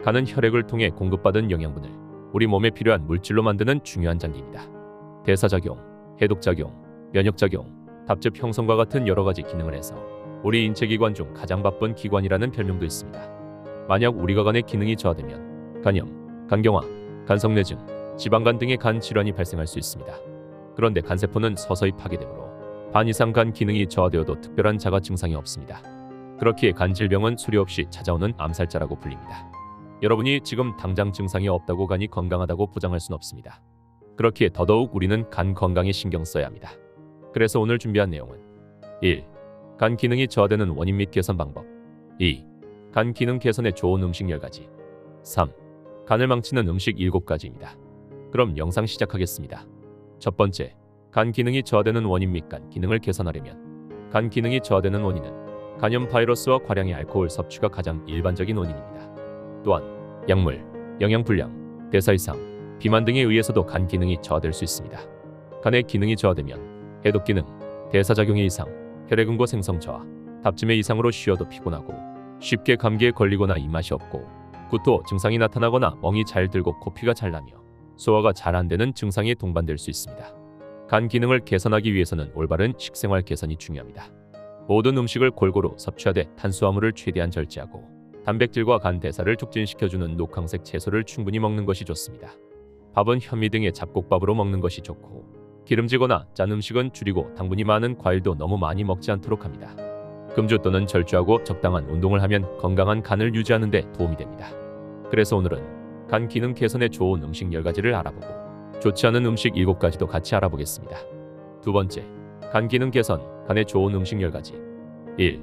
간은 혈액을 통해 공급받은 영양분을 우리 몸에 필요한 물질로 만드는 중요한 장기입니다. 대사작용, 해독작용, 면역작용, 답즙 형성과 같은 여러 가지 기능을 해서 우리 인체기관 중 가장 바쁜 기관이라는 별명도 있습니다. 만약 우리가 간의 기능이 저하되면 간염, 간경화, 간성내증, 지방간 등의 간 질환이 발생할 수 있습니다. 그런데 간세포는 서서히 파괴되므로 반 이상 간 기능이 저하되어도 특별한 자가 증상이 없습니다. 그렇기에 간 질병은 수리 없이 찾아오는 암살자라고 불립니다. 여러분이 지금 당장 증상이 없다고 간이 건강하다고 보장할 순 없습니다. 그렇기에 더더욱 우리는 간 건강에 신경 써야 합니다. 그래서 오늘 준비한 내용은 1. 간 기능이 저하되는 원인 및 개선 방법. 2. 간 기능 개선에 좋은 음식 10가지. 3. 간을 망치는 음식 7가지입니다. 그럼 영상 시작하겠습니다. 첫 번째, 간 기능이 저하되는 원인 및 간 기능을 개선하려면 간 기능이 저하되는 원인은 간염 바이러스와 과량의 알코올 섭취가 가장 일반적인 원인입니다. 또한 약물, 영양불량, 대사 이상, 비만 등에 의해서도 간 기능이 저하될 수 있습니다. 간의 기능이 저하되면 해독 기능, 대사작용의 이상, 혈액응고 생성 저하, 답짐의 이상으로 쉬어도 피곤하고 쉽게 감기에 걸리거나 입맛이 없고 구토 증상이 나타나거나 멍이 잘 들고 코피가 잘 나며 소화가 잘 안 되는 증상이 동반될 수 있습니다. 간 기능을 개선하기 위해서는 올바른 식생활 개선이 중요합니다. 모든 음식을 골고루 섭취하되 탄수화물을 최대한 절제하고 단백질과 간 대사를 촉진시켜주는 녹황색 채소를 충분히 먹는 것이 좋습니다. 밥은 현미 등의 잡곡밥으로 먹는 것이 좋고 기름지거나 짠 음식은 줄이고 당분이 많은 과일도 너무 많이 먹지 않도록 합니다. 금주 또는 절주하고 적당한 운동을 하면 건강한 간을 유지하는 데 도움이 됩니다. 그래서 오늘은 간 기능 개선에 좋은 음식 10가지를 알아보고 좋지 않은 음식 7가지도 같이 알아보겠습니다. 두 번째, 간 기능 개선, 간에 좋은 음식 10가지. 1.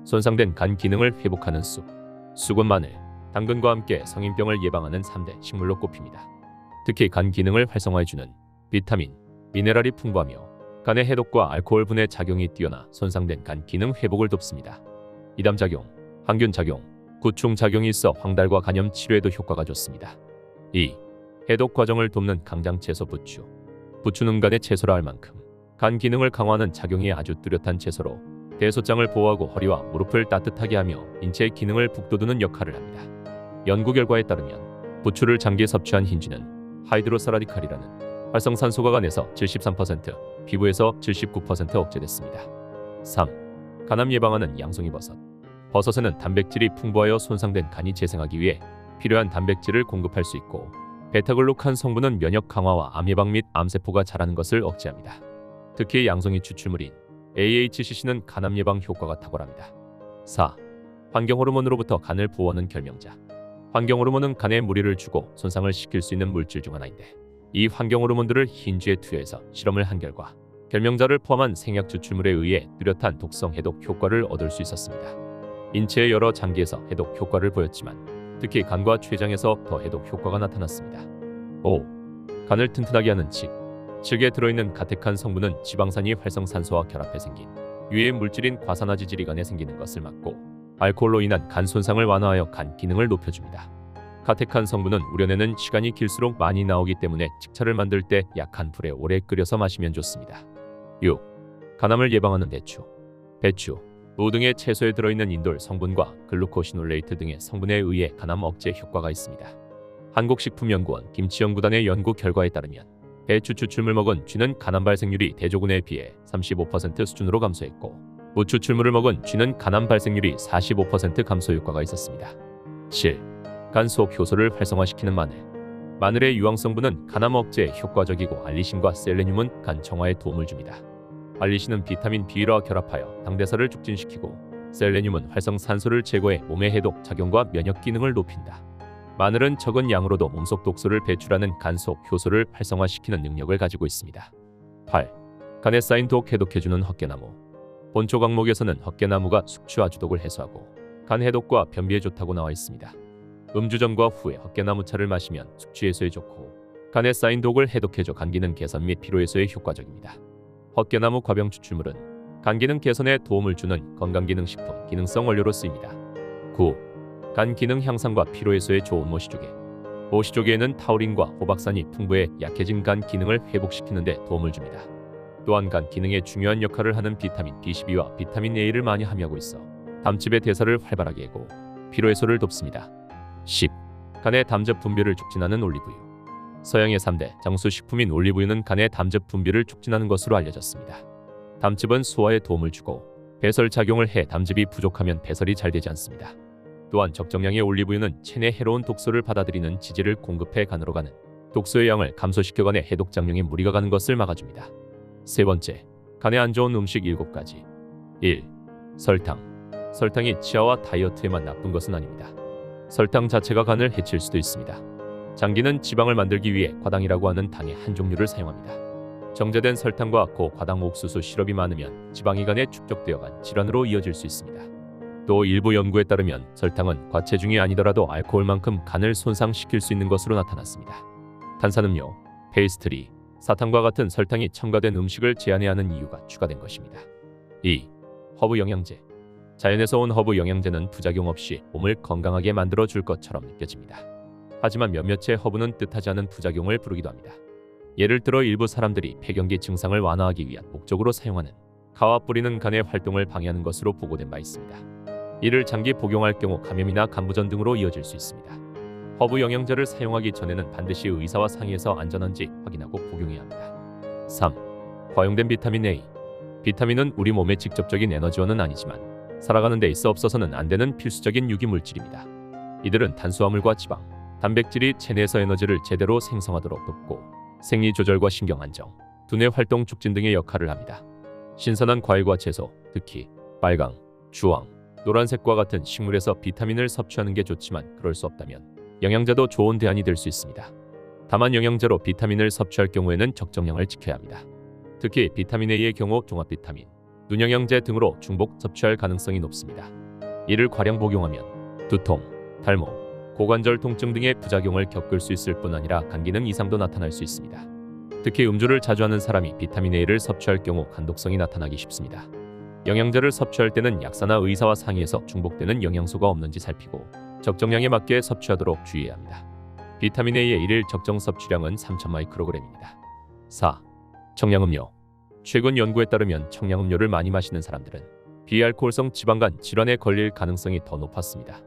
손상된 간 기능을 회복하는 쑥. 쑥은 마늘, 당근과 함께 성인병을 예방하는 3대 식물로 꼽힙니다. 특히 간 기능을 활성화해주는 비타민, 미네랄이 풍부하며 간의 해독과 알코올 분해 작용이 뛰어나 손상된 간 기능 회복을 돕습니다. 이담작용, 항균작용, 구충작용이 있어 황달과 간염 치료에도 효과가 좋습니다. 2. 해독 과정을 돕는 강장채소 부추. 부추는 간의 채소라 할 만큼 간 기능을 강화하는 작용이 아주 뚜렷한 채소로 대소장을 보호하고 허리와 무릎을 따뜻하게 하며 인체의 기능을 북돋우는 역할을 합니다. 연구 결과에 따르면 부추를 장기에 섭취한 흰쥐는 하이드로사라디칼이라는 활성산소가 간에서 73%, 피부에서 79% 억제됐습니다. 3. 간암 예방하는 양송이버섯. 버섯에는 단백질이 풍부하여 손상된 간이 재생하기 위해 필요한 단백질을 공급할 수 있고 베타글루칸 성분은 면역 강화와 암 예방 및 암세포가 자라는 것을 억제합니다. 특히 양송이 추출물인 AHCC는 간암 예방 효과가 탁월합니다. 4. 환경호르몬으로부터 간을 보호하는 결명자. 환경호르몬은 간에 무리를 주고 손상을 시킬 수 있는 물질 중 하나인데 이 환경호르몬들을 흰쥐에 투여해서 실험을 한 결과 결명자를 포함한 생약 추출물에 의해 뚜렷한 독성 해독 효과를 얻을 수 있었습니다. 인체의 여러 장기에서 해독 효과를 보였지만 특히 간과 췌장에서 더 해독 효과가 나타났습니다. 5. 간을 튼튼하게 하는 칡. 칡에 들어있는 가택한 성분은 지방산이 활성산소와 결합해 생긴 유해 물질인 과산화지질이 간에 생기는 것을 막고 알코올로 인한 간 손상을 완화하여 간 기능을 높여줍니다. 가택한 성분은 우려내는 시간이 길수록 많이 나오기 때문에 칡차를 만들 때 약한 불에 오래 끓여서 마시면 좋습니다. 6. 간암을 예방하는 대추. 배추, 무 등의 채소에 들어있는 인돌 성분과 글루코시놀레이트 등의 성분에 의해 간암 억제 효과가 있습니다. 한국식품연구원 김치연구단의 연구 결과에 따르면 배추 추출물 먹은 쥐는 간암 발생률이 대조군에 비해 35% 수준으로 감소했고 무 추출물을 먹은 쥐는 간암 발생률이 45% 감소 효과가 있었습니다. 7. 간 속 효소를 활성화시키는 마늘. 마늘의 유황성분은 간암 억제에 효과적이고 알리신과 셀레늄은 간 정화에 도움을 줍니다. 알리신은 비타민 B와 결합하여 당대사를 촉진시키고 셀레늄은 활성산소를 제거해 몸의 해독 작용과 면역 기능을 높인다. 마늘은 적은 양으로도 몸속 독소를 배출하는 간 속 효소를 활성화시키는 능력을 가지고 있습니다. 8. 간에 쌓인 독 해독해주는 헛개나무. 본초 강목에서는 헛개나무가 숙취와 아주독을 해소하고 간 해독과 변비에 좋다고 나와 있습니다. 음주 전과 후에 헛개나무차를 마시면 숙취 해소에 좋고 간에 쌓인 독을 해독해줘 간 기능 개선 및 피로 해소에 효과적입니다. 헛개나무 과병 추출물은 간 기능 개선에 도움을 주는 건강기능식품 기능성 원료로 쓰입니다. 9. 간 기능 향상과 피로 해소에 좋은 모시조개. 모시조개에는 타우린과 호박산이 풍부해 약해진 간 기능을 회복시키는 데 도움을 줍니다. 또한 간 기능에 중요한 역할을 하는 비타민 B12와 비타민 A를 많이 함유하고 있어 담즙의 대사를 활발하게 하고 피로 해소를 돕습니다. 10. 간의 담즙 분비를 촉진하는 올리브유. 서양의 3대 장수 식품인 올리브유는 간의 담즙 분비를 촉진하는 것으로 알려졌습니다. 담즙은 소화에 도움을 주고 배설 작용을 해 담즙이 부족하면 배설이 잘 되지 않습니다. 또한 적정량의 올리브유는 체내 해로운 독소를 받아들이는 지질을 공급해 간으로 가는 독소의 양을 감소시켜간에 해독작용에 무리가 가는 것을 막아줍니다. 세 번째, 간에 안 좋은 음식 7가지. 1. 설탕. 설탕이 치아와 다이어트에만 나쁜 것은 아닙니다. 설탕 자체가 간을 해칠 수도 있습니다. 장기는 지방을 만들기 위해 과당이라고 하는 당의 한 종류를 사용합니다. 정제된 설탕과 고과당 옥수수 시럽이 많으면 지방이 간에 축적되어간 질환으로 이어질 수 있습니다. 또 일부 연구에 따르면 설탕은 과체중이 아니더라도 알코올만큼 간을 손상시킬 수 있는 것으로 나타났습니다. 탄산음료, 페이스트리, 사탕과 같은 설탕이 첨가된 음식을 제한해야 하는 이유가 추가된 것입니다. 2. 허브 영양제. 자연에서 온 허브 영양제는 부작용 없이 몸을 건강하게 만들어줄 것처럼 느껴집니다. 하지만 몇몇의 허브는 뜻하지 않은 부작용을 부르기도 합니다. 예를 들어 일부 사람들이 폐경기 증상을 완화하기 위한 목적으로 사용하는 가와 뿌리는 간의 활동을 방해하는 것으로 보고된 바 있습니다. 이를 장기 복용할 경우 감염이나 간부전 등으로 이어질 수 있습니다. 허브 영양제를 사용하기 전에는 반드시 의사와 상의해서 안전한지 확인하고 복용해야 합니다. 3. 과용된 비타민 A. 비타민은 우리 몸의 직접적인 에너지원은 아니지만 살아가는 데 있어 없어서는 안 되는 필수적인 유기물질입니다. 이들은 탄수화물과 지방, 단백질이 체내에서 에너지를 제대로 생성하도록 돕고 생리 조절과 신경 안정, 두뇌 활동 촉진 등의 역할을 합니다. 신선한 과일과 채소, 특히 빨강, 주황, 노란색과 같은 식물에서 비타민을 섭취하는 게 좋지만 그럴 수 없다면 영양제도 좋은 대안이 될 수 있습니다. 다만 영양제로 비타민을 섭취할 경우에는 적정량을 지켜야 합니다. 특히 비타민 A의 경우 종합비타민, 눈영양제 등으로 중복 섭취할 가능성이 높습니다. 이를 과량 복용하면 두통, 탈모, 고관절 통증 등의 부작용을 겪을 수 있을 뿐 아니라 간 기능 이상도 나타날 수 있습니다. 특히 음주를 자주 하는 사람이 비타민 A를 섭취할 경우 간독성이 나타나기 쉽습니다. 영양제를 섭취할 때는 약사나 의사와 상의해서 중복되는 영양소가 없는지 살피고 적정량에 맞게 섭취하도록 주의해야 합니다. 비타민 A의 일일 적정 섭취량은 3000마이크로그램입니다. 4. 청량음료. 최근 연구에 따르면 청량음료를 많이 마시는 사람들은 비알코올성 지방간 질환에 걸릴 가능성이 더 높았습니다.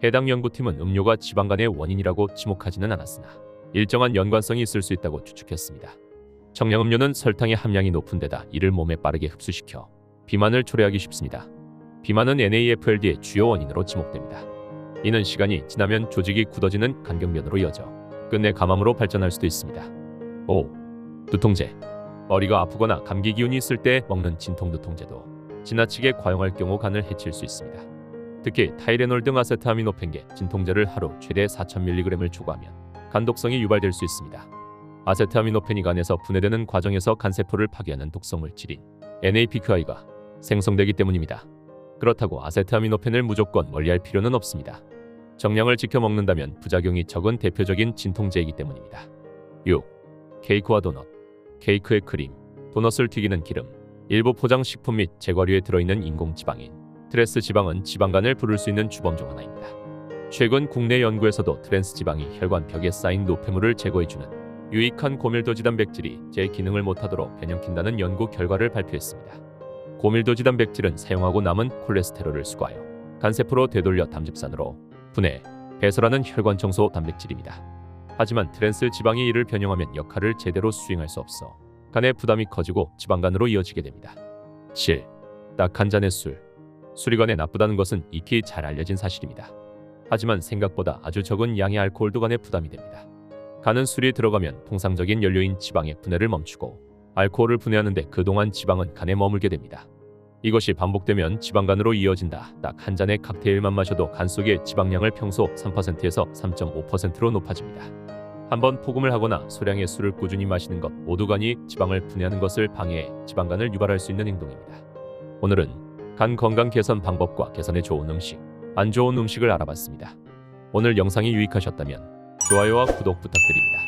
해당 연구팀은 음료가 지방간의 원인이라고 지목하지는 않았으나 일정한 연관성이 있을 수 있다고 추측했습니다. 청량음료는 설탕의 함량이 높은 데다 이를 몸에 빠르게 흡수시켜 비만을 초래하기 쉽습니다. 비만은 NAFLD의 주요 원인으로 지목됩니다. 이는 시간이 지나면 조직이 굳어지는 간경변으로 이어져 끝내 감암으로 발전할 수도 있습니다. 5. 두통제. 머리가 아프거나 감기 기운이 있을 때 먹는 진통두통제도 지나치게 과용할 경우 간을 해칠 수 있습니다. 특히 타이레놀 등 아세트아미노펜계 진통제를 하루 최대 4000mg을 초과하면 간독성이 유발될 수 있습니다. 아세트아미노펜이 간에서 분해되는 과정에서 간세포를 파괴하는 독성 물질인 NAPQI가 생성되기 때문입니다. 그렇다고 아세트아미노펜을 무조건 멀리할 필요는 없습니다. 정량을 지켜 먹는다면 부작용이 적은 대표적인 진통제이기 때문입니다. 6. 케이크와 도넛. 케이크의 크림, 도넛을 튀기는 기름, 일부 포장식품 및 제과류에 들어있는 인공지방인 트랜스 지방은 지방간을 부를 수 있는 주범 중 하나입니다. 최근 국내 연구에서도 트랜스 지방이 혈관 벽에 쌓인 노폐물을 제거해주는 유익한 고밀도지 단백질이 제 기능을 못하도록 변형킨다는 연구 결과를 발표했습니다. 고밀도지 단백질은 사용하고 남은 콜레스테롤을 수거하여 간세포로 되돌려 담즙산으로 분해, 배설하는 혈관 청소 단백질입니다. 하지만 트랜스 지방이 이를 변형하면 역할을 제대로 수행할 수 없어 간의 부담이 커지고 지방간으로 이어지게 됩니다. 7. 딱 한 잔의 술. 술이 간에 나쁘다는 것은 익히 잘 알려진 사실입니다. 하지만 생각보다 아주 적은 양의 알코올도 간에 부담이 됩니다. 간은 술이 들어가면 통상적인 연료인 지방의 분해를 멈추고 알코올을 분해하는데 그동안 지방은 간에 머물게 됩니다. 이것이 반복되면 지방간으로 이어진다. 딱 한 잔의 칵테일만 마셔도 간 속의 지방량을 평소 3%에서 3.5%로 높아집니다. 한번 포금을 하거나 소량의 술을 꾸준히 마시는 것 모두 간이 지방을 분해하는 것을 방해해 지방간을 유발할 수 있는 행동입니다. 오늘은 간 건강 개선 방법과 개선에 좋은 음식, 안 좋은 음식을 알아봤습니다. 오늘 영상이 유익하셨다면 좋아요와 구독 부탁드립니다.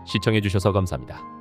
시청해주셔서 감사합니다.